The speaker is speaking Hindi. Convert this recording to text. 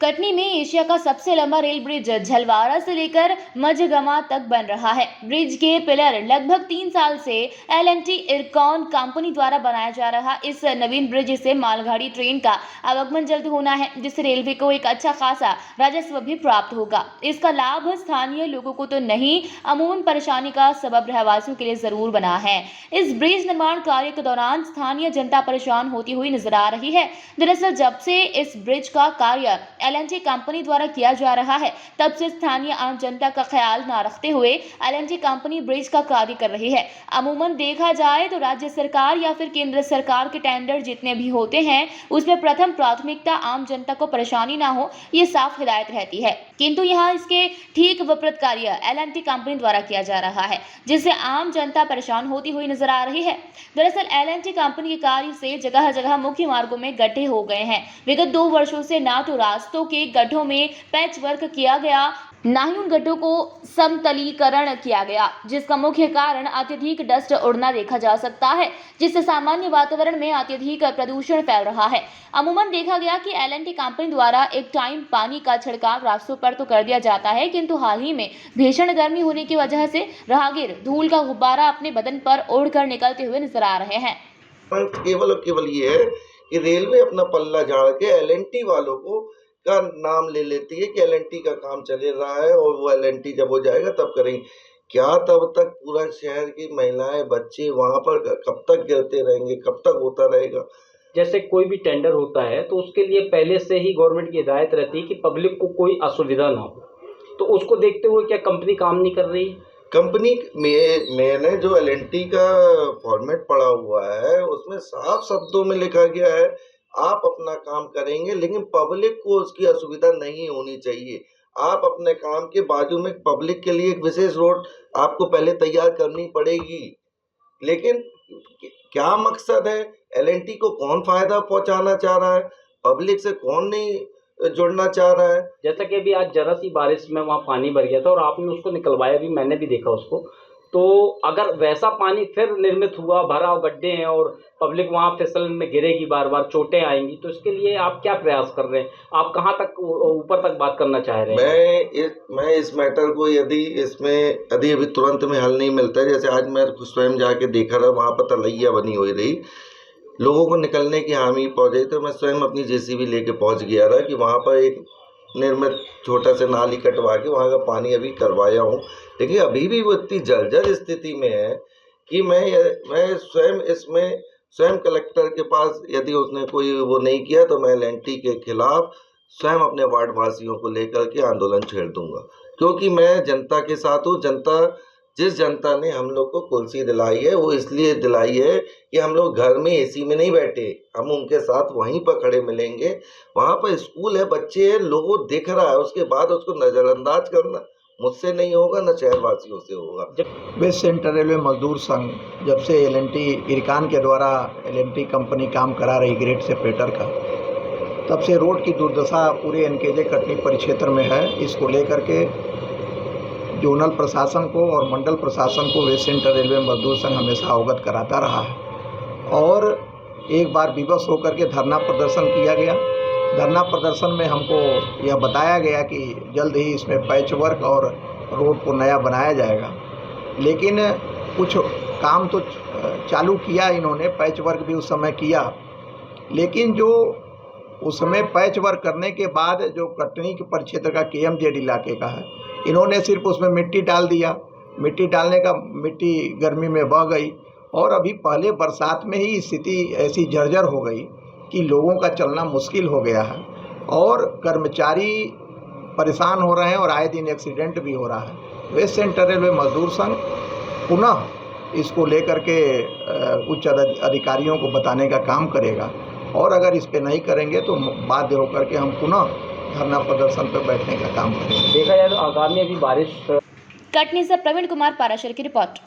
कटनी में एशिया का सबसे लंबा रेल ब्रिज झलवारा से लेकर मझगमा तक बन रहा है। ब्रिज के पिलर लगभग 3 साल से L&T इरकॉन कंपनी द्वारा बनाया जा रहा इस नवीन ब्रिज से मालगाड़ी ट्रेन का आवागमन जल्द होना है, जिससे रेलवे को एक अच्छा खासा राजस्व भी प्राप्त होगा। इसका लाभ स्थानीय लोगों को तो नहीं, अमूमन परेशानी का सबब रहवासियों के लिए जरूर बना है। इस ब्रिज निर्माण कार्य के दौरान स्थानीय जनता परेशान होती हुई नजर आ रही है। दरअसल जब से इस ब्रिज का कार्य L&T कंपनी द्वारा किया जा रहा है, तब से स्थानीय आम जनता का ख्याल न रखते हुए L&T कंपनी ब्रिज का कार्य कर रही है। अमूमन देखा जाए तो राज्य सरकार या फिर केंद्र सरकार के टेंडर जितने भी होते हैं, उसमें प्रथम प्राथमिकता आम जनता को परेशानी ना हो, ये साफ हिदायत रहती है। किंतु यहाँ इसके ठीक विपरीत कार्य L&T कंपनी द्वारा किया जा रहा है, जिससे आम जनता परेशान होती हुई नजर आ रही है। दरअसल L&T कंपनी के कार्य से जगह जगह मुख्य मार्गों में गड्ढे हो गए हैं। विगत 2 वर्षों से ना तो रास्तों के गड्ढों में पैच वर्क किया गया, ना ही उन गड्ढों को समतलीकरण किया गया, जिसका मुख्य कारण अत्यधिक डस्ट उड़ना देखा जा सकता है, जिससे सामान्य वातावरण में अत्यधिक प्रदूषण फैल रहा है। अमूमन देखा गया कि L&T कंपनी द्वारा एक टाइम पानी का छिड़काव रास्तों पर तो कर दिया जाता है, किंतु हाल ही में भीषण गर्मी होने की वजह से राहगीर धूल का गुब्बारा अपने बदन पर ओढ़कर निकलते हुए नजर आ रहे हैं। केवल ये है कि रेलवे अपना पल्ला झाड़ के L&T वालों का नाम ले लेती है कि L&T का काम चल रहा है और वो L&T जब हो जाएगा तब करेंगे। क्या तब तक पूरा शहर की महिलाएं बच्चे वहां पर कब तक गिरते रहेंगे, कब तक होता रहेगा? जैसे कोई भी टेंडर होता है तो उसके लिए पहले से ही गवर्नमेंट की हिदायत रहती है कि पब्लिक को कोई असुविधा ना हो, तो उसको देखते हुए क्या कंपनी काम नहीं कर रही? कंपनी में मैंने जो L&T का फॉर्मेट पढ़ा हुआ है उसमें साफ शब्दों में लिखा गया है, आप अपना काम करेंगे लेकिन पब्लिक को उसकी असुविधा नहीं होनी चाहिए। आप अपने काम के बाजू में पब्लिक के लिए एक विशेष रोड आपको पहले तैयार करनी पड़ेगी। लेकिन क्या मकसद है? L&T को कौन फायदा पहुंचाना चाह रहा है? पब्लिक से कौन नहीं जुड़ना चाह रहा है? जैसा कि अभी आज जरा सी बारिश में वहाँ पानी भर गया था और आपने उसको निकलवाया भी, मैंने भी देखा उसको। तो अगर वैसा पानी फिर निर्मित हुआ, भरा गड्ढे हैं और पब्लिक वहाँ फिसलन में गिरेगी, बार बार चोटें आएंगी, तो इसके लिए आप क्या प्रयास कर रहे हैं? आप कहाँ तक ऊपर तक बात करना चाह रहे हैं? मैं इस मैटर को यदि अभी तुरंत में हल नहीं मिलता है, जैसे आज मैं स्वयं जाके देखा रहा, वहाँ पर तलैया बनी हुई रही, लोगों को निकलने की हामी पहुंचे, तो मैं स्वयं अपनी JCB लेके पहुंच गया रहा कि वहाँ पर एक निर्मित छोटा सा नाली कटवा के वहाँ का पानी अभी करवाया हूँ। लेकिन अभी भी वो इतनी जर्जर स्थिति में है कि मैं स्वयं कलेक्टर के पास, यदि उसने कोई वो नहीं किया तो मैं L&T के खिलाफ स्वयं अपने वार्ड वासियों को लेकर के आंदोलन छेड़ दूंगा, क्योंकि मैं जनता के साथ हूँ। जिस जनता ने हम लोग को कुर्सी दिलाई है वो इसलिए दिलाई है कि हम लोग घर में AC में नहीं बैठे, हम उनके साथ वहीं पर खड़े मिलेंगे। वहाँ पर स्कूल है, बच्चे हैं, लोगों दिख रहा है, उसके बाद उसको नज़रअंदाज करना मुझसे नहीं होगा, न शहरवासियों से होगा। वेस्ट सेंट्रल रेलवे मजदूर संघ जब से L&T इरकान के द्वारा L&T कंपनी काम करा रही ग्रेड सेपरेटर का, तब से रोड की दुर्दशा पूरे NKJ कटनी परिक्षेत्र में है। इसको लेकर के जोनल प्रशासन को और मंडल प्रशासन को वेस्ट सेंट्रल रेलवे मजदूर संघ हमेशा अवगत कराता रहा है और एक बार विवश होकर के धरना प्रदर्शन किया गया। धरना प्रदर्शन में हमको यह बताया गया कि जल्द ही इसमें पैच वर्क और रोड को नया बनाया जाएगा, लेकिन कुछ काम तो चालू किया इन्होंने, पैच वर्क भी उस समय किया, लेकिन जो उस समय पैच वर्क करने के बाद जो कटनी के परिक्षेत्र का KMZ इलाके का है, इन्होंने सिर्फ उसमें मिट्टी डाल दिया। मिट्टी डालने का मिट्टी गर्मी में बह गई और अभी पहले बरसात में ही स्थिति ऐसी जर्जर हो गई कि लोगों का चलना मुश्किल हो गया है और कर्मचारी परेशान हो रहे हैं और आए दिन एक्सीडेंट भी हो रहा है। वेस्ट सेंट्रल रेलवे मजदूर संघ पुनः इसको लेकर के उच्च अधिकारियों को बताने का काम करेगा और अगर इस पे नहीं करेंगे तो बाध्य होकर के हम पुनः धरना प्रदर्शन पर बैठने का काम करेंगे। देखा जाए तो आगामी अभी बारिश। कटनी से प्रवीण कुमार पाराशर की रिपोर्ट।